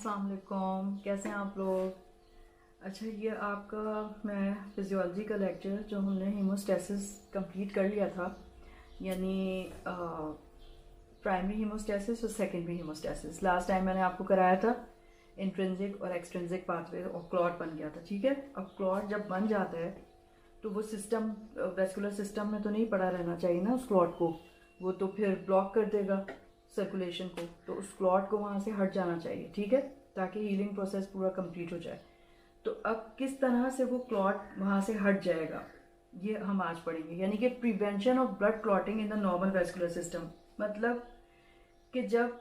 अस्सलाम वालेकुम, कैसे हैं आप लोग। अच्छा, ये आपका मैं फिजियोलॉजी का लेक्चर जो हमने हीमोस्टेसिस कंप्लीट कर लिया था, यानी प्राइमरी हीमोस्टेसिस और सेकेंडरी हीमोस्टेसिस। लास्ट टाइम मैंने आपको कराया था इंट्रिंसिक और एक्सट्रिंसिक पाथवे और क्लॉट बन गया था। ठीक है, अब क्लॉट जब बन जाता है तो वो सिस्टम वेस्कुलर सिस्टम में तो नहीं पड़ा रहना चाहिए ना उस क्लॉट को, वो तो फिर ब्लॉक कर देगा सर्कुलेशन को, तो उस क्लॉट को वहाँ से हट जाना चाहिए। ठीक है, ताकि हीलिंग प्रोसेस पूरा कंप्लीट हो जाए। तो अब किस तरह से वो क्लॉट वहाँ से हट जाएगा ये हम आज पढ़ेंगे, यानी कि prevention of blood clotting in the normal vascular system. मतलब कि जब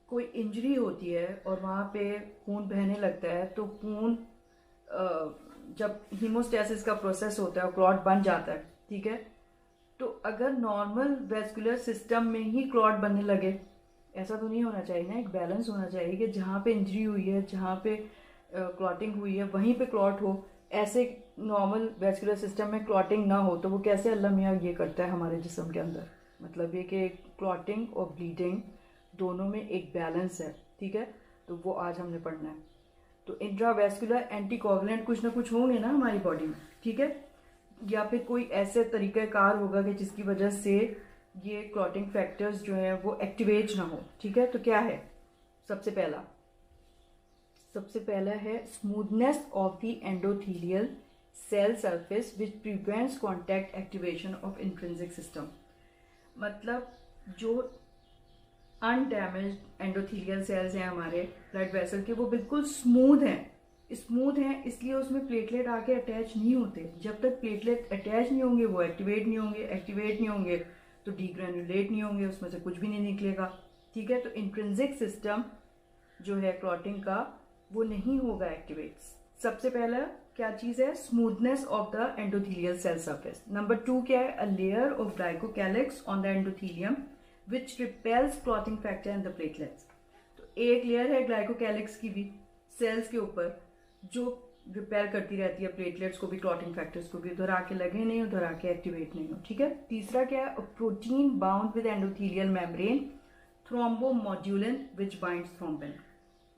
कोई इंजरी होती है और वहाँ पे खून बहने लगता है तो खून जब हीमोस्टेसिस का प्रोसेस होता है और क्लॉट बन जाता है, ठीक है, तो अगर नॉर्मल वेस्कुलर सिस्टम में ही क्लॉट बनने लगे, ऐसा तो नहीं होना चाहिए ना। एक बैलेंस होना चाहिए कि जहाँ पे इंजरी हुई है, जहाँ पे क्लॉटिंग हुई है, वहीं पे क्लॉट हो। ऐसे नॉर्मल वेस्कुलर सिस्टम में क्लॉटिंग ना हो तो वो कैसे अल्लाह मियाँ ये करता है हमारे जिस्म के अंदर। मतलब ये कि क्लॉटिंग और ब्लीडिंग दोनों में एक बैलेंस है। ठीक है, तो वो आज हमने पढ़ना है। तो इंट्रावेस्कुलर एंटीकोगुलेंट कुछ ना कुछ होंगे ना हमारी बॉडी में, ठीक है, या फिर कोई ऐसे तरीक़ाकार होगा कि जिसकी वजह से ये क्लॉटिंग फैक्टर्स जो हैं वो एक्टिवेट ना हो। ठीक है, तो क्या है, सबसे पहला है smoothness of the endothelial cell surface which prevents contact activation of intrinsic system. मतलब जो अनडैमेज्ड एंडोथेलियल सेल्स हैं हमारे ब्लड वेसल के, वो बिल्कुल स्मूथ हैं इसलिए उसमें प्लेटलेट आके अटैच नहीं होते। जब तक प्लेटलेट अटैच नहीं होंगे वो एक्टिवेट नहीं होंगे तो डीग्रेनुलेट नहीं होंगे, उसमें से कुछ भी नहीं निकलेगा। ठीक है, तो इंट्रिंसिक सिस्टम जो है क्लॉटिंग का वो नहीं होगा एक्टिवेट। सबसे पहला क्या चीज़ है, smoothness of the endothelial cell surface. Number 2 क्या है, a layer of glycocalyx on the endothelium which repels clotting factor and the platelets. तो एक लेयर है ग्लाइकोकैलिक्स की भी सेल्स के ऊपर जो रिपेयर करती रहती है प्लेटलेट्स को भी, क्लॉटिंग फैक्टर्स को भी, उधर आके लगे नहीं, उधर आके एक्टिवेट नहीं हो। ठीक है, तीसरा क्या है, protein bound with endothelial membrane thrombomodulin which binds thrombin.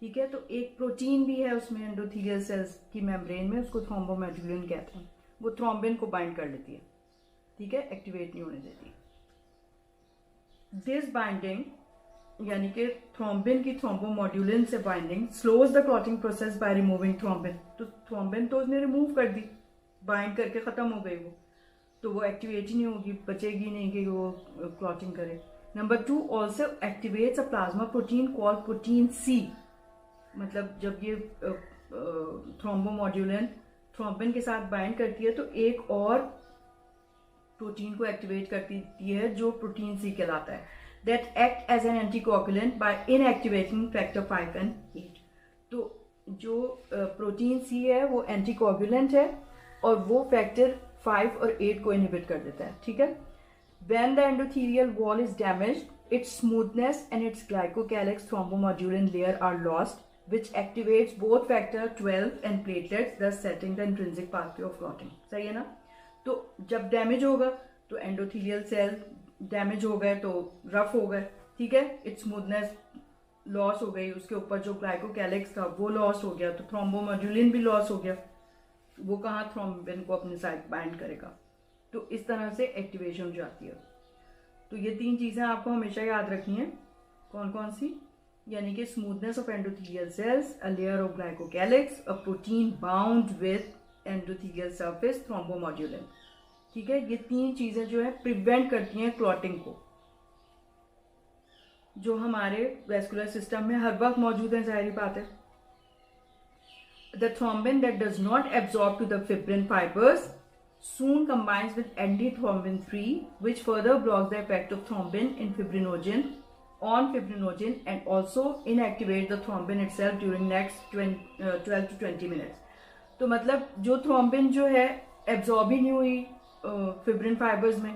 ठीक है, तो एक प्रोटीन भी है उसमें एंडोथेलियल सेल्स की मेम्ब्रेन में, उसको थ्रोम्बोमोड्यूलिन कहते हैं। वो थ्रोम्बिन को बाइंड कर लेती है, ठीक है, एक्टिवेट नहीं होने देती। दिस बाइंडिंग यानी कि थ्रोम्बिन की थ्रोम्बोमोड्यूलिन से binding slows the clotting process by removing thrombin. तो थ्रोम्बिन तो उसने रिमूव कर दी, बाइंड करके ख़त्म हो गई वो, तो वो एक्टिवेट ही नहीं होगी, बचेगी नहीं कि वो क्लॉटिंग करे। Number 2 also activates a plasma protein called protein C. मतलब जब ये थ्रोम्बोमोड्यूलिन थ्रोम्बिन के साथ बाइंड करती है तो एक और प्रोटीन को एक्टिवेट करती है जो प्रोटीन सी कहलाता है, that act as an anticoagulant by inactivating factor 5 and 8। तो जो प्रोटीन सी है वो एंटीकोगुलेंट है और वो फैक्टर 5 और 8 को इनहिबिट कर देता है। ठीक है, when the endothelial wall is damaged, its smoothness and its glycocalyx thrombomodulin layer are lost, which activates both factor 12 and platelets, thus setting the intrinsic pathway of clotting। सही है ना। तो जब डैमेज होगा तो एंडोथेलियल सेल डैमेज हो गए तो रफ हो गए, ठीक है, इट्स स्मूथनेस लॉस हो गई, उसके ऊपर जो ग्लाइकोकैलिक्स था वो लॉस हो गया, तो थ्रोम्बोमोड्यूलिन भी लॉस हो गया, वो कहाँ थ्रोम्बिन को अपने साइड बाइंड करेगा। तो इस तरह से एक्टिवेशन हो जाती है। तो ये 3 चीज़ें आपको हमेशा याद रखनी है। कौन कौन सी, यानी कि smoothness of endothelial cells, a layer of glycocalyx, a protein bound with endothelial surface, thrombomodulin. ठीक है, ये 3 चीजें जो है प्रिवेंट करती हैं क्लॉटिंग को, जो हमारे वेस्कुलर सिस्टम में हर वक्त मौजूद है, जाहिर बात है। The thrombin that does not absorb to the fibrin fibres soon combines with antithrombin 3 which further blocks the effect of thrombin in fibrinogen on fibrinogen and also inactivate the thrombin itself during next 12 to 20 minutes। तो मतलब जो thrombin जो है absorb ही नहीं हुई fibrin fibres में,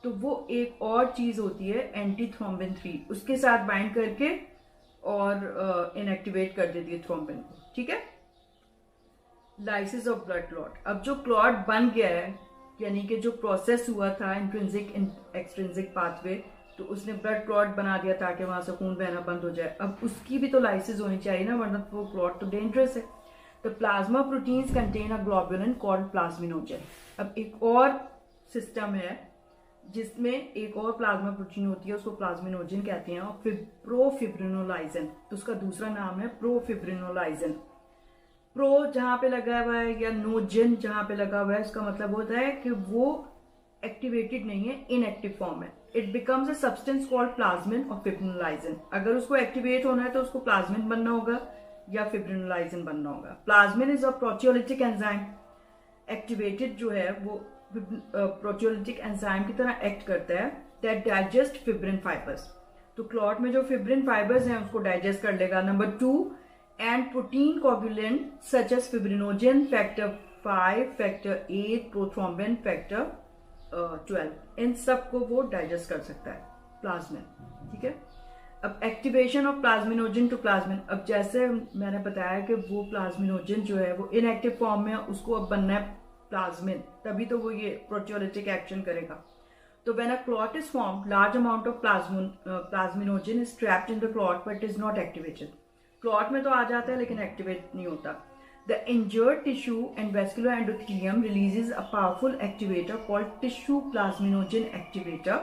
तो वो एक और चीज होती है एंटी थ्रोम्बिन 3, उसके साथ बाइंड करके और इनएक्टिवेट कर देती है थ्रोम्बिन को। ठीक है, लाइसिस ऑफ ब्लड क्लॉट। अब जो क्लॉट बन गया है, यानी कि जो प्रोसेस हुआ था इंट्रिंसिक एक्सट्रिंसिक पाथवे, तो उसने ब्लड क्लॉट बना दिया ताकि वहां से खून बहना बंद हो जाए। अब उसकी भी तो लाइसिस होनी चाहिए ना, वरना वो क्लॉट तो डेंजरस है। The plasma proteins contain a globulin called plasminogen. अब एक और सिस्टम है जिसमें एक और प्लाज्मा प्रोटीन होती है, उसको प्लाज्मिनोजन कहते हैं, और फिर प्रोफिब्रिनोलाइजन, तो उसका दूसरा नाम है प्रोफिब्रिनोलाइजन। प्रो जहां पे लगा हुआ है या नोजन जहां पे लगा हुआ है, इसका मतलब होता है कि वो एक्टिवेटेड नहीं है, इनएक्टिव फॉर्म है। It becomes a substance called plasmin और फिब्रिनोलाइजन। अगर उसको एक्टिवेट होना है तो उसको प्लाज्मिन बनना होगा या फिब्रिनोलाइजन बनना होगा। Plasmin is a proteolytic enzyme. Activated जो है वो प्रोटियोलिटिक एंजाइम की तरह एक्ट करता है, दैट डाइजेस्ट फिब्रिन फाइबर्स। तो क्लॉट में जो फिब्रिन फाइबर्स हैं उसको डाइजेस्ट कर लेगा। Number 2, and protein coagulant such as fibrinogen, factor 5, factor 8, prothrombin, factor 12, इन सब को वो डाइजेस्ट कर सकता है प्लाज्मिन। ठीक है। अब activation of plasminogen to plasmin, अब जैसे मैंने बताया कि वो प्लाज्मिनोजन जो है वो इनएक्टिव फॉर्म में है, उसको अब बनना है प्लाज्मिन, तभी तो वो ये प्रोटियोलिटिक एक्शन करेगा। तो when a clot is formed, large amount of plasminogen is trapped in the clot but is not activated. Clot में तो आ जाता है लेकिन एक्टिवेट नहीं होता। The injured tissue and vascular endothelium releases a powerful activator called tissue plasminogen activator,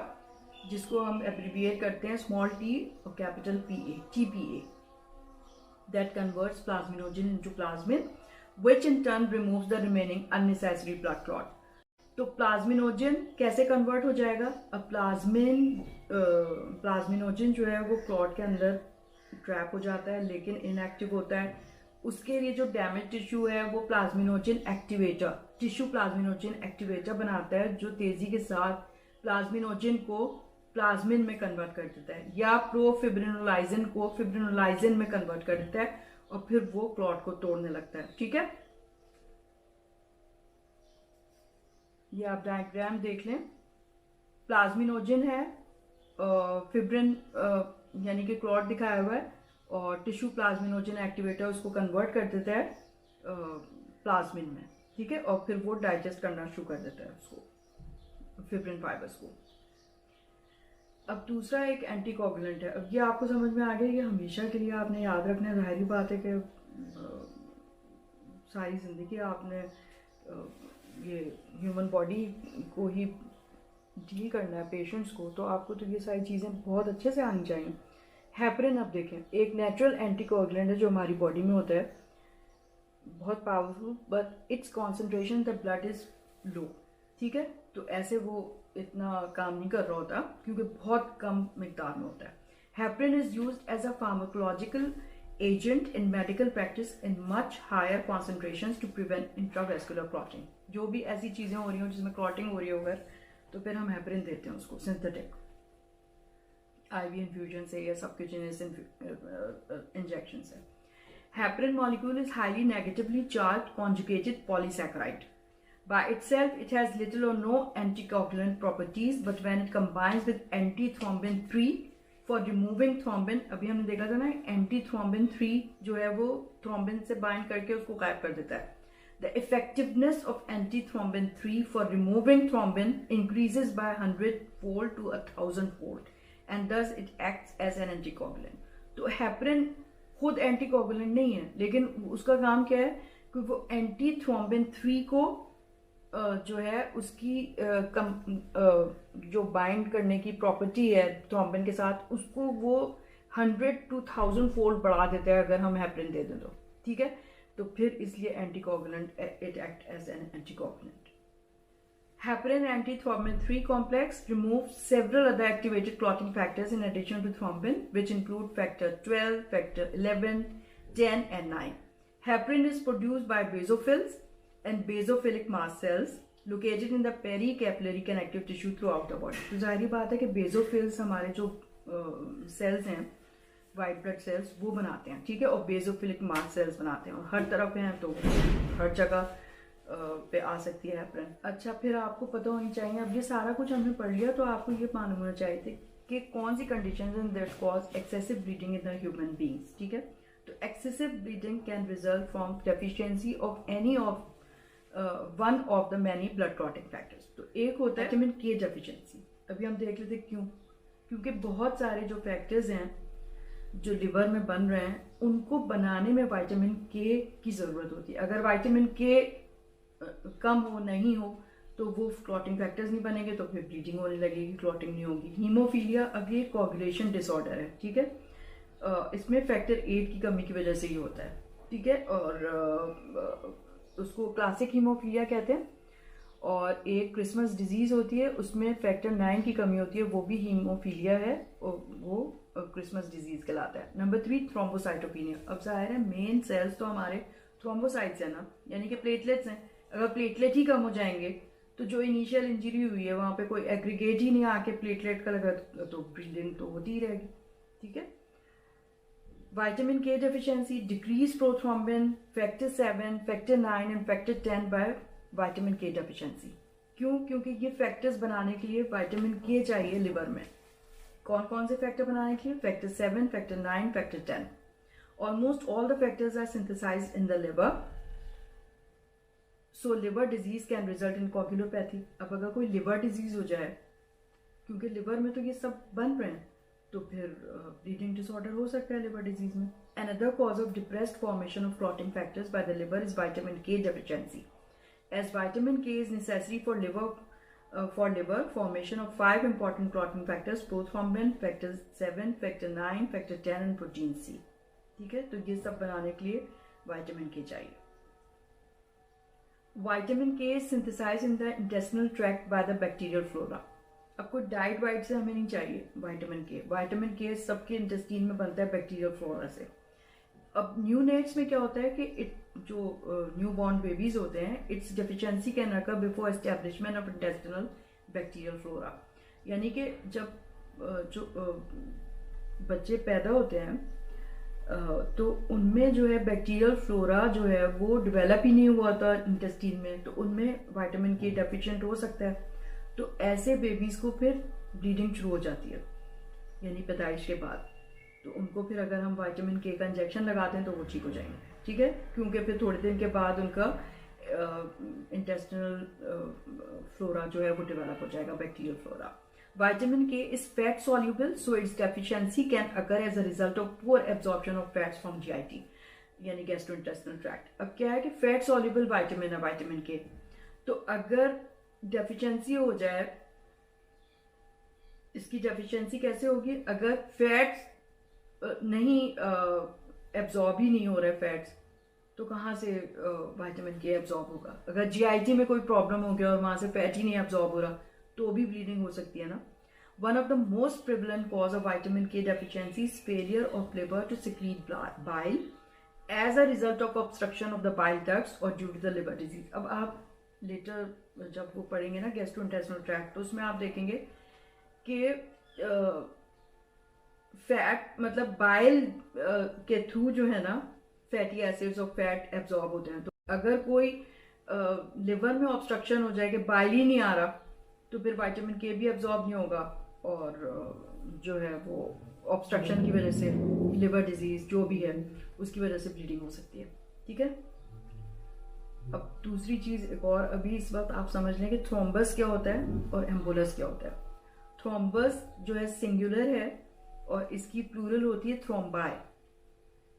जिसको हम abbreviate करते हैं स्मॉल t और capital PA, TPA, that converts plasminogen into plasmin, which in turn removes the remaining unnecessary blood clot. तो plasminogen कैसे convert हो जाएगा? अब प्लाज्मिनोजन जो है वो क्लॉट के अंदर ट्रैप हो जाता है लेकिन इनएक्टिव होता है। उसके लिए जो डैमेज टिश्यू है वो plasminogen activator, tissue plasminogen activator बनाता है, जो तेजी के साथ प्लाज्मिनोजन को प्लाज्मिन में कन्वर्ट कर देता है या प्रोफिब्रिनोलाइजन को फिब्रिनोलाइजन में कन्वर्ट कर देता है और फिर वो क्लॉट को तोड़ने लगता है। ठीक है, ये आप डायग्राम देख लें। प्लाज्मिनोजन है, फिब्रिन यानी कि क्लॉट दिखाया हुआ है, और टिश्यू प्लाज्मिनोजन एक्टिवेटर उसको कन्वर्ट कर देता है प्लाज्मिन में। ठीक है, और फिर वो डाइजेस्ट करना शुरू कर देता है उसको, फिब्रिन फाइबर्स को। अब दूसरा एक एंटीकोगुलेंट है। अब ये आपको समझ में आ गया, ये हमेशा के लिए आपने याद रखना है। जाहिर बात है कि सारी जिंदगी आपने ये ह्यूमन बॉडी को ही डील करना है, पेशेंट्स को, तो आपको तो ये सारी चीज़ें बहुत अच्छे से आनी चाहिए। हेपरिन, अब देखें, एक नेचुरल एंटीकोगुलेंट है जो हमारी बॉडी में होता है, बहुत powerful, but it's concentration the blood is low. ठीक है, तो ऐसे वो इतना काम नहीं कर रहा होता क्योंकि बहुत कम मिकदार में होता है। Heparin is used as a pharmacological agent in medical practice in much higher concentrations to prevent intravascular clotting. जो भी ऐसी चीजें हो रही हो जिसमें क्लॉटिंग हो रही है अगर, तो फिर हम हेपरिन देते हैं उसको, सिंथेटिक IV इन्फ्यूजन से या सबक्यूटेनियस इंजेक्शन से। Heparin molecule is highly negatively charged conjugated polysaccharide. By itself, it has little or no anticoagulant properties, but when it combines with antithrombin 3 for removing thrombin, अभी हमने देखा था ना, antithrombin 3 जो है वो थ्रोम्बिन से बाइंड करके उसको गायब कर देता है। The effectiveness of antithrombin 3 for removing thrombin increases by 100-fold to 1,000-fold, and thus it acts as an anticoagulant. तो हेपरिन खुद एंटीकोगुलेंट नहीं है, लेकिन उसका काम क्या है कि वो एंटीथ्रोम्बिन 3 को जो है उसकी जो बाइंड करने की प्रॉपर्टी है थ्रोम्बिन के साथ, उसको वो 100 to 1000 फोल्ड बढ़ा देता है अगर हम हेपरिन दे दें तो। ठीक है, तो फिर इसलिए anticoagulant, it act as an anticoagulant. Heparin antithrombin 3 complex removes several other activated clotting factors in addition to thrombin, which include factor 12, factor 11, 10, and 9. Heparin is produced by basophils and basophilic mast cells located in the pericapillary connective tissue throughout the body. तो जाहिर बात है कि basophils हमारे जो sales हैं, white blood cells, वो बनाते हैं। ठीक है, और बेसोफिलिक मास्ट सेल्स बनाते हैं, और हर तरफ हैं तो हर जगह पे आ सकती है हेपरिन। अच्छा, फिर आपको पता होनी चाहिए, अब ये सारा कुछ हमने पढ़ लिया तो आपको ये मालूम होना चाहिए थे कि कौन सी कंडीशंस हैं that cause excessive bleeding in the human beings. ठीक है, तो excessive bleeding can result from deficiency of any of one of the many blood clotting factors. तो एक होता है विटामिन K डेफिशिएंसी। अभी हम देख लेते क्यों। क्योंकि बहुत सारे जो फैक्टर्स हैं जो लिवर में बन रहे हैं उनको बनाने में विटामिन के की ज़रूरत होती है। अगर विटामिन के कम हो, नहीं हो, तो वो क्लॉटिंग फैक्टर्स नहीं बनेंगे, तो फिर ब्लीडिंग होने लगेगी, क्लॉटिंग नहीं होगी। हीमोफीलिया अभी कोगुलेशन डिसऑर्डर है, ठीक है। इसमें फैक्टर 8 की कमी की वजह से ही होता है, ठीक है। और उसको क्लासिक हीमोफीलिया कहते हैं। और एक क्रिसमस डिजीज होती है, उसमें फैक्टर 9 की कमी होती है, वो भी हीमोफीलिया है, और वो क्रिसमस डिजीज कहलाता है। Number 3 thrombocytopenia. अब जाहिर है मेन सेल्स तो हमारे थ्रोम्बोसाइट्स है ना, यानी कि प्लेटलेट्स हैं। अगर प्लेटलेट ही कम हो जाएंगे तो जो इनिशियल इंजरी हुई है वहां पे कोई एग्रीगेट ही नहीं आके प्लेटलेट का लगा, तो ब्लीडिंग तो होती ही रहेगी, ठीक है। Vitamin K deficiency, decrease prothrombin, factor 7, factor 9 and factor 10 by vitamin K deficiency. क्यों? क्योंकि ये फैक्टर्स बनाने के लिए विटामिन के चाहिए लिवर में। कौन कौन से फैक्टर बनाने के लिए? Factor 7, factor 9, factor 10। Almost all the factors are synthesised in the liver, so liver disease can result in coagulopathy. अब अगर कोई लिवर डिजीज हो जाए, क्योंकि लिवर में तो ये सब बन रहे हैं, तो फिर ब्लीडिंग डिसऑर्डर हो सकता है लिवर डिजीज में। Another cause of depressed formation of clotting factors by the liver is vitamin K deficiency. As vitamin K is necessary for liver formation of 5 important clotting factors: prothrombin, factor 7, factor 9, factor 10 and protein C. ठीक है, तो ये सब बनाने के लिए vitamin के चाहिए। विटामिन के is synthesized in the intestinal tract by the bacterial flora. अब कोई डाइट वाइट से हमें नहीं चाहिए विटामिन के। विटामिन के सबके इंटेस्टीन में बनता है बैक्टीरियल फ्लोरा से। अब न्यूनेट्स में क्या होता है कि जो न्यू बॉर्न बेबीज होते हैं, it's deficiency can occur before establishment of intestinal bacterial flora. यानी कि जब जो बच्चे पैदा होते हैं तो उनमें जो है बैक्टीरियल फ्लोरा जो है वो डेवलप ही नहीं हुआ था इंटेस्टीन में, तो उनमें विटामिन के डेफिशिएंट हो सकता है। तो ऐसे बेबीज को फिर ब्लीडिंग शुरू हो जाती है, यानी पैदाइश के बाद। तो उनको फिर अगर हम विटामिन के का इंजेक्शन लगाते हैं तो वो ठीक हो जाएंगे, ठीक है, क्योंकि फिर थोड़े दिन के बाद उनका इंटेस्टिनल फ्लोरा जो है वो डेवलप हो जाएगा, bacterial flora. Vitamin K is fat soluble, so its deficiency can occur as a result of poor absorption of fats from GIT, यानी गैस्ट्रोइंटेस्टिनल ट्रैक्ट। अब क्या है कि फैट सॉल्यूबल विटामिन है विटामिन के, तो अगर डेफिशिएंसी हो जाए, इसकी डेफिशिएंसी कैसे होगी? अगर फैट्स नहीं एब्जॉर्ब ही नहीं हो रहे फैट्स, तो कहाँ से विटामिन के एब्जॉर्ब होगा? अगर जीआईटी में कोई प्रॉब्लम हो गया और वहां से फैट ही नहीं एब्जॉर्ब हो रहा, तो भी ब्लीडिंग हो सकती है ना। One of the most prevalent cause of vitamin K deficiency is failure of liver to secrete bile as a result of obstruction of the bile ducts और due to the liver disease. अब आप letter जब वो पढ़ेंगे ना gastrointestinal tract, तो उसमें आप देखेंगे कि फैट मतलब बाइल के थ्रू जो है ना फैटी एसिड्स और फैट एब्जॉर्ब होते हैं। तो अगर कोई लिवर में ऑब्स्ट्रक्शन हो जाए कि बाइल ही नहीं आ रहा, तो फिर विटामिन के भी एब्जॉर्ब नहीं होगा, और जो है वो ऑब्स्ट्रक्शन की वजह से लिवर डिजीज जो भी है उसकी वजह से ब्लीडिंग हो सकती है, ठीक है। अब दूसरी चीज एक और अभी इस वक्त आप समझ लें कि थ्रोम्बस क्या होता है और एम्बुलस क्या होता है। थ्रोम्बस जो है सिंगुलर है और इसकी प्लूरल होती है थ्रोम्बाई।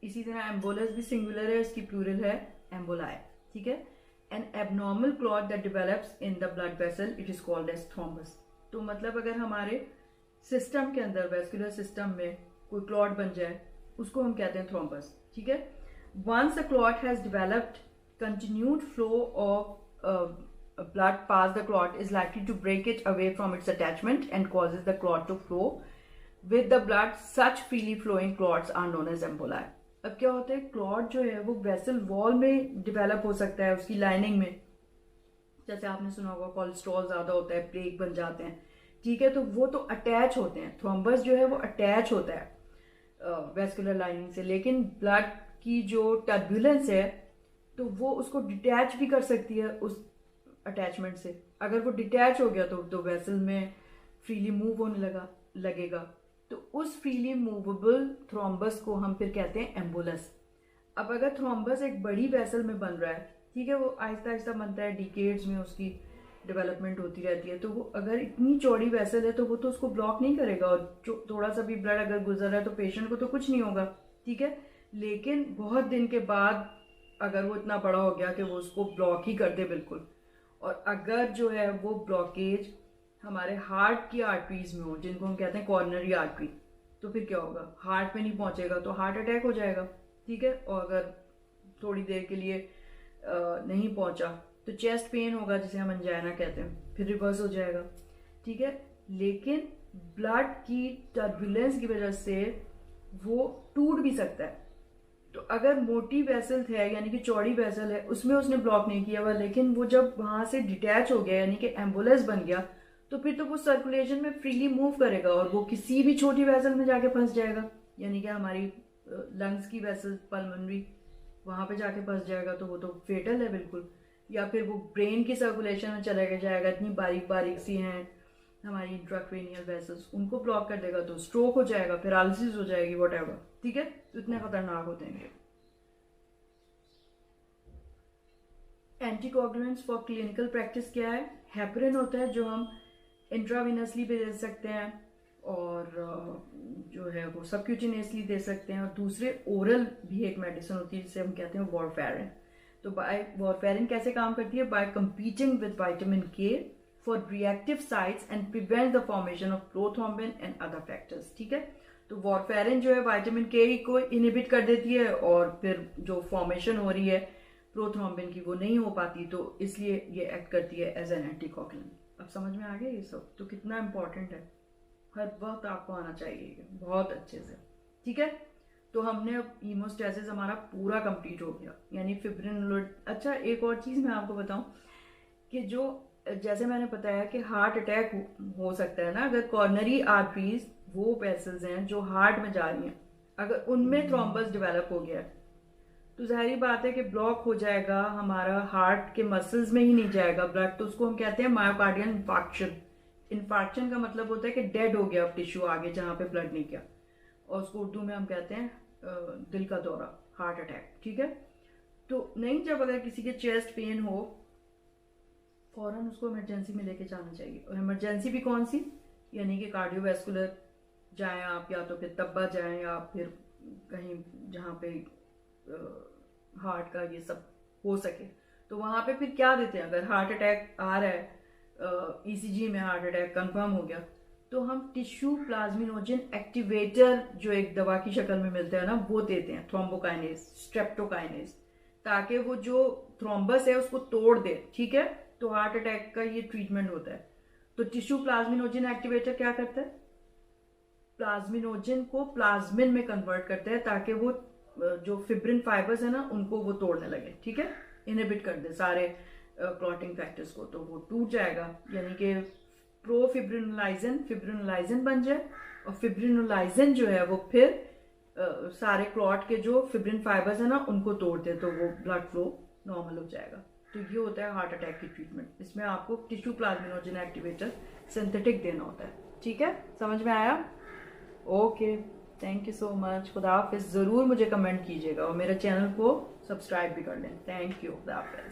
इसी तरह एम्बुलस भी सिंगुलर है, इसकी प्लूरल है एम्बोलाई, ठीक है। An abnormal clot that develops in the blood vessel it is called as thrombus. तो मतलब अगर हमारे सिस्टम के अंदर वेस्कुलर सिस्टम में कोई क्लॉट बन जाए उसको हम कहते हैं थ्रोम्बस, ठीक है। Once a clot has developed, continued flow of blood past the clot is likely to break it away from its attachment and causes the clot to flow with the blood. Such freely flowing clots are known as emboli. अब क्या होता है, clot जो है वो vessel wall में develop हो सकता है, उसकी लाइनिंग में। जैसे आपने सुना होगा कोलेस्ट्रॉल ज्यादा होता है, प्लेग बन जाते हैं, ठीक है, तो वो तो अटैच होते हैं। थ्रोम्बस जो है वो अटैच होता है वेस्कुलर लाइनिंग से, लेकिन ब्लड की जो टर्बुलेंस है तो वो उसको डिटैच भी कर सकती है उस अटैचमेंट से। अगर वो डिटैच हो गया तो वेसल में फ्रीली मूव होने लगेगा, तो उस फ्रीली मूवेबल थ्रोम्बस को हम फिर कहते हैं एम्बुलस। अब अगर थ्रोम्बस एक बड़ी वेसल में बन रहा है, ठीक है, वो आहिस्ता आहिस्ता बनता है, डिकेड्स में उसकी डेवलपमेंट होती रहती है, तो वो अगर इतनी चौड़ी वेसल है तो वो तो उसको ब्लॉक नहीं करेगा, और थोड़ा सा भी ब्लड अगर गुजर रहा है तो पेशेंट को तो कुछ नहीं होगा, ठीक है। लेकिन बहुत दिन के बाद अगर वो इतना बड़ा हो गया कि वो उसको ब्लॉक ही कर दे बिल्कुल, और अगर जो है वो ब्लॉकेज हमारे हार्ट की आर्टरीज में हो, जिनको हम कहते हैं कॉर्नरी आर्टरी, तो फिर क्या होगा, हार्ट में नहीं पहुंचेगा तो हार्ट अटैक हो जाएगा, ठीक है। और अगर थोड़ी देर के लिए नहीं पहुंचा तो चेस्ट पेन होगा, जिसे हम अंजाइना कहते हैं, फिर रिवर्स हो जाएगा, ठीक है। लेकिन ब्लड की टर्बुलेंस की वजह से वो टूट भी सकता है। तो अगर मोटी वेसल है यानी कि चौड़ी वेसल है, उसमें उसने ब्लॉक नहीं किया हुआ, लेकिन वो जब वहां से डिटैच हो गया यानी कि एम्बुलेंस बन गया, तो फिर तो वो सर्कुलेशन में फ्रीली मूव करेगा और वो किसी भी छोटी वेसल में जाके फंस जाएगा, यानी कि हमारी लंग्स की वेसल पल्मोनरी, वहां पे जाके फंस जाएगा, तो वो तो फेटल है बिल्कुल। या फिर वो ब्रेन की सर्कुलेशन में चला जाएगा, इतनी बारीक बारीक सी हैं हमारी इंट्राक्रेनियल वेसल्स, उनको ब्लॉक कर देगा तो स्ट्रोक हो जाएगा, पैरालिसिस हो जाएगी, व्हाटएवर, ठीक है। तो इतने खतरनाक होते हैं ये। एंटीकोगुलेंट्स फॉर क्लिनिकल प्रैक्टिस क्या है? हेपरिन होता है जो हम इंट्राविनसली भी दे सकते हैं, और जो है वो सबक्यूटिनियसली दे सकते हैं, और दूसरे ओरल भी एक मेडिसिन होती है जिसे हम कहते हैं वॉरफेरिन। तो वॉरफेरिन कैसे काम करती है? बाय कंपीटिंग विद विटामिन के for reactive sites and prevent the formation of prothrombin and other factors, ठीक है। तो वॉरफेरिन जो है विटामिन के को इनहिबिट कर देती है, और फिर जो फॉर्मेशन हो रही है प्रोथ्रोम्बिन की वो नहीं हो पाती, तो इसलिए ये एक्ट करती है एज एन एंटीकोगुलेंट। अब समझ में आ गया ये सब, तो कितना इंपॉर्टेंट है, हर वक्त आपको आना चाहिए बहुत अच्छे से, ठीक है। तो हमने अब हीमोस्टैसिस हमारा पूरा कंप्लीट हो गया, यानी फिब्रिन। अच्छा, एक और चीज मैं आपको बताऊं कि जो जैसे मैंने बताया कि हार्ट अटैक हो सकता है ना, अगर कॉर्नरी आर्टरीज वो वेसल्स हैं जो हार्ट में जा रही हैं, अगर उनमें थ्रोम्बस डेवलप हो गया है तो जाहिर बात है कि ब्लॉक हो जाएगा, हमारा हार्ट के मसल्स में ही नहीं जाएगा ब्लड, तो उसको हम कहते हैं मायोकार्डियल इंफार्क्शन। इंफार्क्शन का मतलब होता है कि डेड हो गया टिश्यू आगे जहां पे ब्लड नहीं गया, और उसको उर्दू में हम कहते हैं दिल का दौरा, हार्ट अटैक, ठीक है। तो नहीं, जब अगर किसी के चेस्ट पेन हो फौरन उसको इमरजेंसी में लेके जाना चाहिए, और इमरजेंसी भी कौन सी, यानी कि कार्डियोवैस्कुलर जाएं आप, या तो फिर तब्बा जाएं, या फिर कहीं जहाँ पे हार्ट का ये सब हो सके, तो वहां पे फिर क्या देते हैं, अगर हार्ट अटैक आ रहा है, ईसीजी में हार्ट अटैक कंफर्म हो गया, तो हम टिश्यू प्लाज्मिनोजन एक्टिवेटर जो एक दवा की शक्ल में मिलता है ना, वो देते हैं, थ्रोम्बोकाइनेज, स्ट्रेप्टोकाइनेज, ताकि वो जो थ्रोम्बस है उसको तोड़ दे, ठीक है। तो हार्ट अटैक का ये ट्रीटमेंट होता है। तो टिश्यू प्लाज्मिनोजन एक्टिवेटर क्या करता है? प्लाज्मिनोजन को प्लाज्मिन में कन्वर्ट करता है, ताकि वो जो फिब्रिन फाइबर्स है ना उनको वो तोड़ने लगे, ठीक है, इनहिबिट कर दे सारे क्लॉटिंग फैक्टर्स को, तो वो टूट जाएगा, यानी कि फिब्रिनोलाइजन बन जाए, और फिब्रिनोलाइजन जो है वो फिर सारे क्लॉट के जो फिब्रिन फाइबर्स है ना उनको तोड़ दे, तो वो ब्लड फ्लो नॉर्मल हो जाएगा। तो ये होता है हार्ट अटैक की ट्रीटमेंट। इसमें आपको टिश्यू प्लाज्मिनोजन एक्टिवेटर सिंथेटिक देना होता है, ठीक है। समझ में आया? Okay, thank you so much. खुदा हाफिज़। ज़रूर मुझे कमेंट कीजिएगा और मेरे चैनल को सब्सक्राइब भी कर लें। Thank you. खुदा हाफिज़।